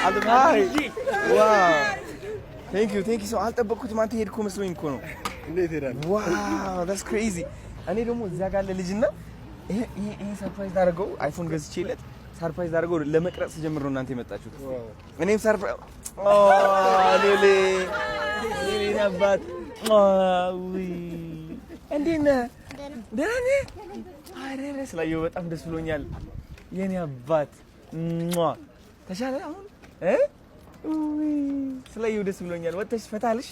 አይ ዋው ቴንክ ዩ ሶ አልጠበቅኩትም። አንተ ሄድኩ መስሎኝ እኮ ነው። እንዴት ሄዳል? ዋው ዳትስ ክሬዚ። እኔ ደግሞ እዛ ጋር ለልጅና ይሄ ሰርፕራይዝ አድርገው አይፎን ገዝቼለት ሰርፕራይዝ አድርገው ለመቅረጽ ጀምሮ ነው እናንተ የመጣችሁት። እኔም ሰርፕራይዝ ሌሌ አባት እንዴት ነህ? ደህና ነህ? አረ ስላየሁ በጣም ደስ ብሎኛል የኔ አባት። ተሻለ አሁን ስላየሁ ደስ ብሎኛል። ወጥተሽ ፈታልሽ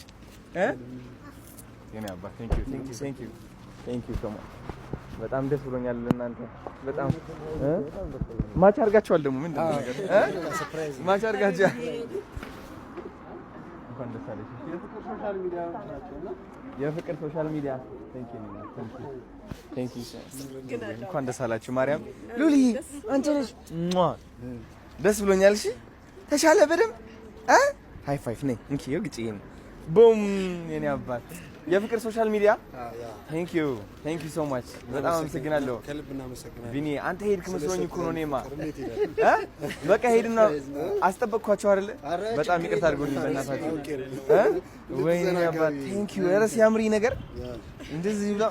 የኔ አባት። ቴንክ ዩ ሶ ማች በጣም ደስ ብሎኛል። እናንተ በጣም ማች አድርጋችኋል። ደግሞ ምንድን ነው ነገር ማች አድርጋችኋል። እንኳን ደስ አለሽ። የፍቅር ሶሻል ሚዲያ ቴንክ ዩ እንኳን ደስ አላችሁ። ማርያም ሉሊ አንቺ ነሽ ደስ ብሎኛል። እሺ ተሻለ በደምብ ሃይ ፋይቭ ነኝ እንኪ ግጭ ይሄን ቡም የኔ አባት የፍቅር ሶሻል ሚዲያ ቴንክ ዩ ሶ ማች በጣም አመሰግናለሁ። ከልብ እናመሰግናለን። ቢኒ አንተ ሄድክ መስሎኝ እኮ ነው። እኔማ በቃ ሄድና አስጠበቅኳቸው አይደለ? በጣም ይቅርታ አድርጎልኝ በእናታችሁ። ወይኔ አባት ቴንክ ዩ ኧረ ሲያምሪ ነገር እንደዚህ ብላ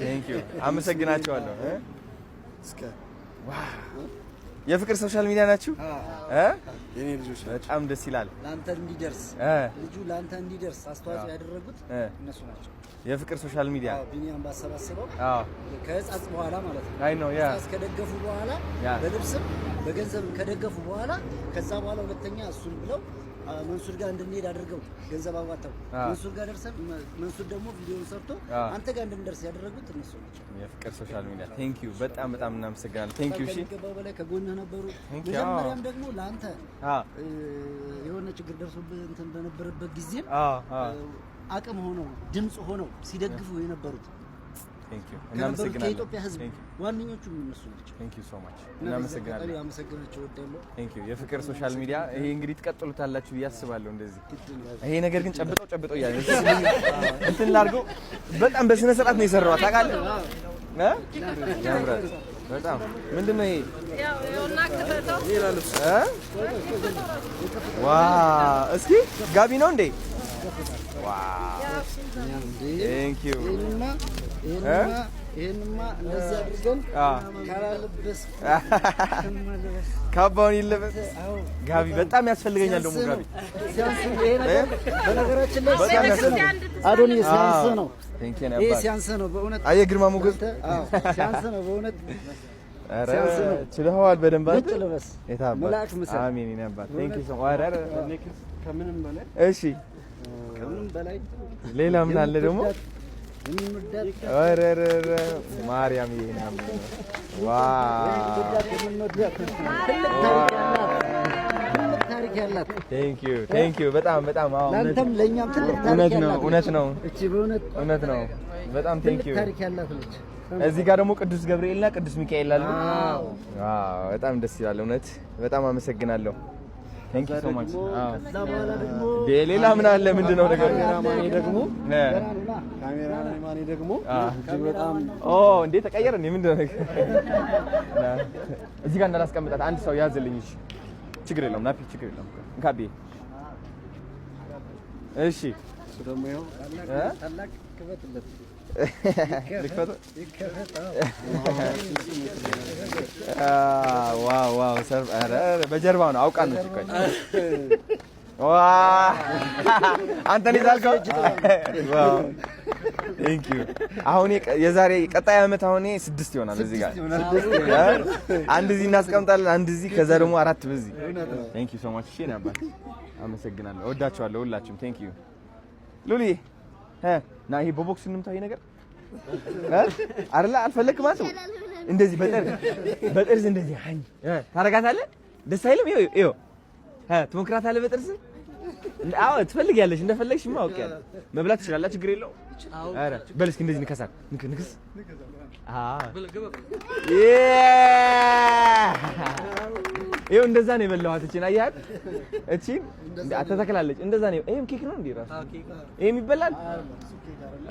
ቴንክ ዩ አመሰግናቸዋለሁ። እስከ የፍቅር ሶሻል ሚዲያ ናችሁ የኔ ልጆች በጣም ደስ ይላል። ላንተ እንዲደርስ ልጁ ላንተ እንዲደርስ አስተዋጽኦ ያደረጉት እነሱ ናቸው። የፍቅር ሶሻል ሚዲያ ቢኒያም ባሰባሰበው ከህፃጽ በኋላ ማለት ነው። አይ ነው ያ ከደገፉ በኋላ በልብስም በገንዘብም ከደገፉ በኋላ ከዛ በኋላ ሁለተኛ እሱን ብለው መንሱር ጋር እንድንሄድ አድርገው ገንዘብ አዋጣው መንሱር ጋር ደርሰን መንሱር ደግሞ ቪዲዮን ሰርቶ አንተ ጋር እንድንደርስ ያደረጉት እነሱ ናቸው። የፍቅር ሶሻል ሚዲያ ቴንክ ዩ በጣም እናመሰግናለን። ቴንክ ዩ እሺ ከገባው በላይ ከጎንህ ነበሩ። መጀመሪያም ደግሞ ለአንተ የሆነ ችግር ደርሶብህ እንትን በነበረበት ጊዜም አቅም ሆነው ድምጽ ሆነው ሲደግፉ የነበሩት ቴንክ ዩ እናመሰግናለን። ከኢትዮጵያ ሕዝብ ዋንኞቹ እነሱ ናቸው። ቴንክ ዩ ሶ ማች እናመሰግናለን። አመሰግናቸው ወዳለሁ። ቴንክ ዩ የፍቅር ሶሻል ሚዲያ ይሄ እንግዲህ ትቀጥሉታላችሁ ብዬ አስባለሁ። እንደዚህ ይሄ ነገር ግን ጨብጠው እያለ እንትን ላድርገው በጣም በስነ ስርዓት ነው የሰራው ታውቃለህ ያምራል በጣም ምንድን ነው ይሄ ያውና ከተተው ዋው እስኪ ጋቢ ነው እንዴ ዋው ቴንክ ዩ ይሄንማ እንደዚህ አድርገን ካላለበስ ካባውን ይለበስ ጋቢ በጣም ያስፈልገኛል። ደግሞ ጋቢ በነገራችን ላይ አዶኒ ሲያንስ ነው። ይሄ ሲያንስ ነው በእውነት አየ ግርማ ሞገስ ሲያንስ ነው በእውነት አረ ችለዋል በደንብ ነጭ ልበስ መልአክ ምስል አሜን እኔ አባት ቴንክ ዩ ሶ ማች አረ ከምንም በላይ እሺ ከምንም በላይ ሌላ ምን አለ ደግሞ አረ ማርያም ይሄን ዋው ታሪክ ያላት ቴንክ ዩ በጣም አዎ ለአንተም ለኛም ትልቅ ታሪክ ያላት እውነት ነው እቺ በእውነት እውነት ነው በጣም ቴንክ ዩ ታሪክ ያላት ልጅ እዚህ ጋር ደግሞ ቅዱስ ገብርኤልና ቅዱስ ሚካኤል አሉ። ዋው በጣም ደስ ይላል። እውነት በጣም አመሰግናለሁ። ቴንክ ዩ ሶ ማች ከዛ በኋላ ደግሞ ሌላ ምን አለ ምንድነው ነገር ካሜራማኔ ደግሞ በጣም እንዴ ተቀየረ እንዴ ምንድነው ነገር እዚህ ጋር እንዳላስቀምጣት አንድ ሰው ያዘልኝ። እሺ ችግር የለውም ናፒ ችግር የለውም እንካቤ እሺ እሱ ደግሞ ይኸው ታላቅ ክበትለት ዋው ሰርፍ አረ በጀርባው ነው አውቃ ነው ሲቆይ አንተ ነህ ያልከው ዋው ቴንክ ዩ አሁን የዛሬ ቀጣይ አመት አሁን 6 ይሆናል እዚህ ጋር አንድ እዚህ እናስቀምጣለን አንድ እዚህ ከዛ ደግሞ 4 በዚህ ቴንክ ዩ ሶ ማች እሺ ነበር አመሰግናለሁ እወዳችኋለሁ ሁላችሁም ቴንክ ዩ ሉሊ ና ይሄ በቦክስ እንምታው ነገር አይደለ አልፈለክም ማለት ነው እንደዚህ በጥርስ እንደዚህ አኝ ታረጋታለህ ደስ አይልም ይኸው ትሞክራታለህ በጥርስ አዎ ትፈልጊያለሽ እንደፈለግሽማ አውቄያለሁ መብላት ትችላለህ ችግር የለውም ኧረ በል እስኪ እንደዚህ ንከሳት ንክስ ይኸው እንደዛ ነው የበላኋት እቺን አያት እቺን ተተክላለች እንደዛ ነው ይሄም ኬክ ነው እንዴ ራሱ ይሄም ይበላል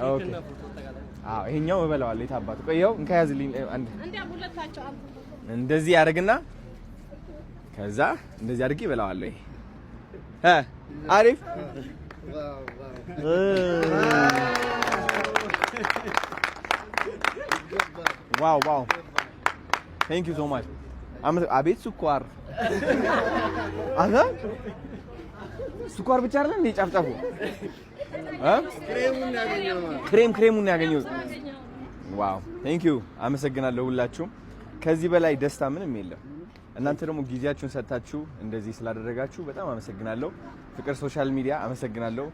ኦኬ ይሄኛው እበላዋለሁ የታባቱ ቆይ ይኸው እንካ ያዝልኝ አንድ እንዴ ሁለታቸው እንደዚህ ያደርግና ከዛ እንደዚህ አድርጌ እበላዋለሁ። አሪፍ ዋው ዋው ቴንክ ዩ ሶ ማች። አቤት ስኳር ስኳር ብቻ አይደለም እንዴ ጫፍጫፉ ክሬሙን ያገኘው። ዋው ቴንክ ዩ አመሰግናለሁ ሁላችሁም። ከዚህ በላይ ደስታ ምንም የለም። እናንተ ደግሞ ጊዜያችሁን ሰጥታችሁ እንደዚህ ስላደረጋችሁ በጣም አመሰግናለሁ። ፍቅር ሶሻል ሚዲያ አመሰግናለሁ።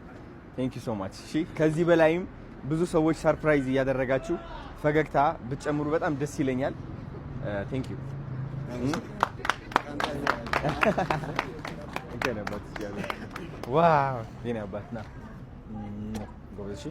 ቴንክ ዩ ሶ ማች። እሺ ከዚህ በላይም ብዙ ሰዎች ሰርፕራይዝ እያደረጋችሁ ፈገግታ ብትጨምሩ በጣም ደስ ይለኛል። ቴንክ ዩ ዋው የኔ አባት ና ጎበዝ። እሺ